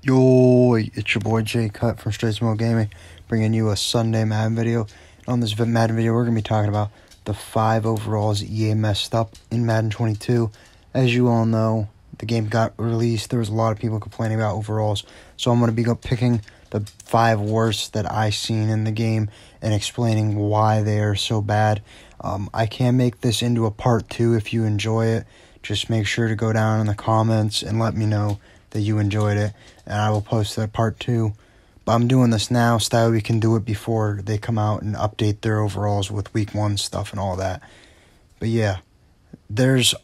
Yo, it's your boy Jay Cut from Straight Smoke Gaming, bringing you a Sunday Madden video. On this Madden video, we're going to be talking about the 5 overalls EA messed up in Madden 22. As you all know, the game got released. There was a lot of people complaining about overalls, so I'm going to be picking the 5 worst that I seen in the game and explaining why they are so bad. I can make this into a part 2 if you enjoy it. Just make sure to go down in the comments and let me know that you enjoyed it, and I will post that part 2. But I'm doing this now so that we can do it before they come out and update their overalls with week 1 stuff and all that. But yeah,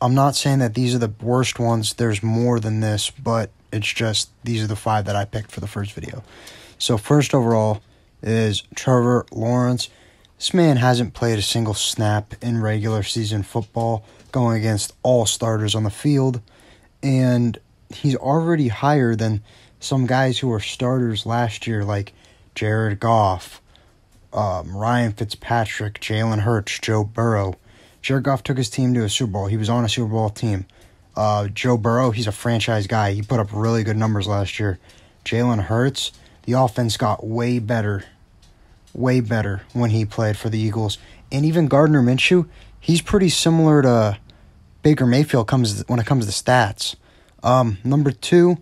I'm not saying that these are the worst ones. There's more than this, but it's just these are the 5 that I picked for the first video. So first overall is Trevor Lawrence. This man hasn't played a single snap in regular season football, going against all starters on the field, and he's already higher than some guys who were starters last year, like Jared Goff, Ryan Fitzpatrick, Jalen Hurts, Joe Burrow. Jared Goff took his team to a Super Bowl. He was on a Super Bowl team. Joe Burrow, he's a franchise guy. He put up really good numbers last year. Jalen Hurts, the offense got way better when he played for the Eagles. And even Gardner Minshew, he's pretty similar to Baker Mayfield when it comes to stats. Number 2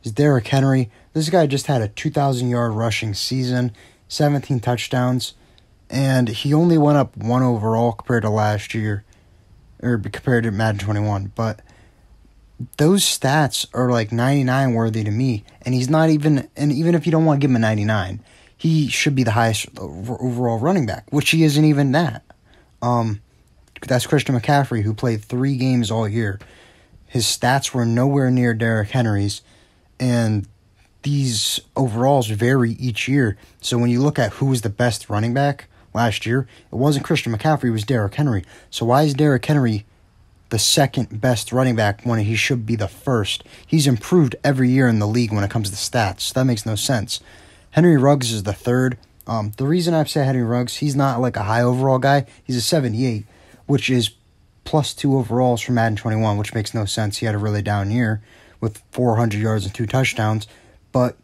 is Derrick Henry. This guy just had a 2,000-yard rushing season, 17 touchdowns, and he only went up 1 overall compared to last year, or compared to Madden 21. But those stats are like 99 worthy to me, and he's not even. And even if you don't want to give him a 99, he should be the highest overall running back, which he isn't even that. That's Christian McCaffrey, who played 3 games all year. His stats were nowhere near Derrick Henry's, and these overalls vary each year. So when you look at who was the best running back last year, it wasn't Christian McCaffrey, it was Derrick Henry. So why is Derrick Henry the second best running back when he should be the first? He's improved every year in the league when it comes to stats. That makes no sense. Henry Ruggs is the third. The reason I've said Henry Ruggs, he's not like a high overall guy. He's a 78, which is +2 overalls for Madden 21, which makes no sense. He had a really down year with 400 yards and 2 touchdowns. But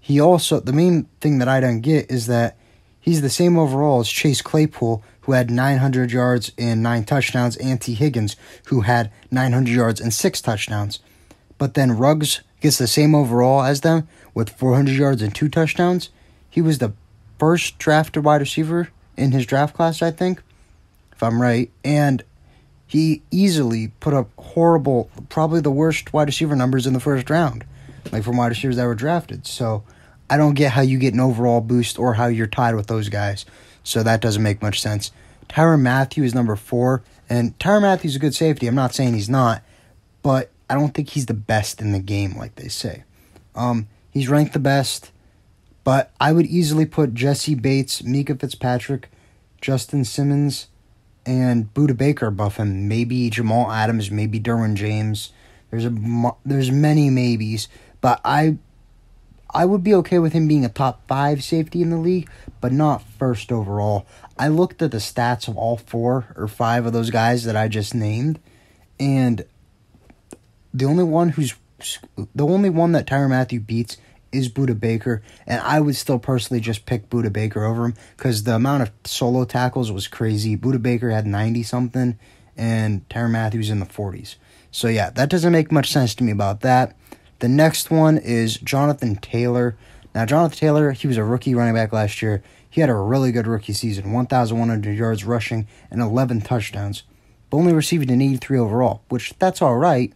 he also, the main thing that I don't get is that he's the same overall as Chase Claypool, who had 900 yards and 9 touchdowns, and T. Higgins, who had 900 yards and 6 touchdowns. But then Ruggs gets the same overall as them with 400 yards and 2 touchdowns. He was the first drafted wide receiver in his draft class, I think, if I'm right. And he easily put up horrible, probably the worst wide receiver numbers in the first round, like from wide receivers that were drafted. So I don't get how you get an overall boost or how you're tied with those guys. So that doesn't make much sense. Tyrann Mathieu is number 4, and Tyrann Mathieu is a good safety. I'm not saying he's not, but I don't think he's the best in the game, like they say. He's ranked the best, but I would easily put Jesse Bates, Micah Fitzpatrick, Justin Simmons, and Budda Baker above him. Maybe Jamal Adams, maybe Derwin James. There's many maybes, but I would be okay with him being a top 5 safety in the league, but not first overall. I looked at the stats of all 4 or 5 of those guys that I just named, and the only one that Tyrann Mathieu beats is Budda Baker, and I would still personally just pick Budda Baker over him because the amount of solo tackles was crazy. Budda Baker had 90-something, and Tyrann Mathieu's in the 40s. So yeah, that doesn't make much sense to me about that. The next one is Jonathan Taylor. Now, Jonathan Taylor, he was a rookie running back last year. He had a really good rookie season, 1,100 yards rushing and 11 touchdowns, but only received an 83 overall, which that's all right,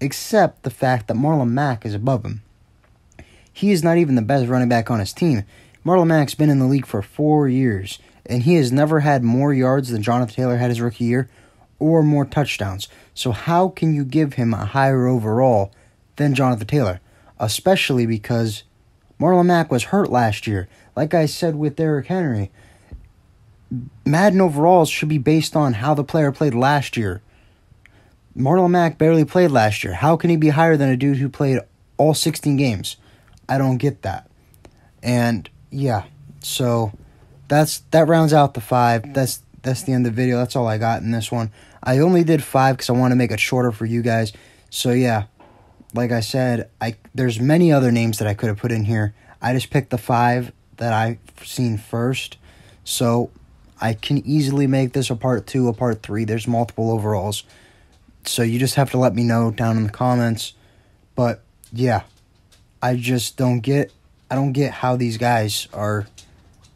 except the fact that Marlon Mack is above him. He is not even the best running back on his team. Marlon Mack's been in the league for 4 years, and he has never had more yards than Jonathan Taylor had his rookie year or more touchdowns. So how can you give him a higher overall than Jonathan Taylor? Especially because Marlon Mack was hurt last year. Like I said with Derrick Henry, Madden overalls should be based on how the player played last year. Marlon Mack barely played last year. How can he be higher than a dude who played all 16 games? I don't get that. And yeah, so that rounds out the 5. That's the end of the video. That's all I got in this one. I only did 5 because I want to make it shorter for you guys. So yeah, like I said, there's many other names that I could have put in here. I just picked the 5 that I've seen first. So I can easily make this a part 2, a part 3. There's multiple overalls. So you just have to let me know down in the comments. But yeah, I don't get how these guys are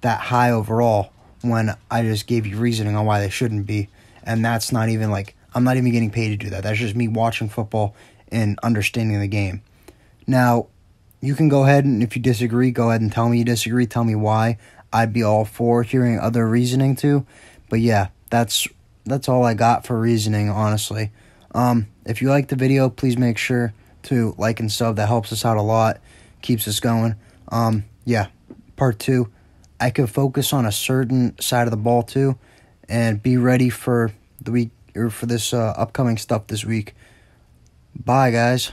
that high overall when I just gave you reasoning on why they shouldn't be. And that's not even I'm not even getting paid to do that. That's just me watching football and understanding the game. Now, you can go ahead and if you disagree, go ahead and tell me you disagree. Tell me why. I'd be all for hearing other reasoning too. But yeah, that's all I got for reasoning, honestly. If you like the video, please make sure to like and sub. That helps us out a lot. Keeps us going. Yeah, part 2. I could focus on a certain side of the ball too and be ready for the week or for this upcoming stuff this week. Bye, guys.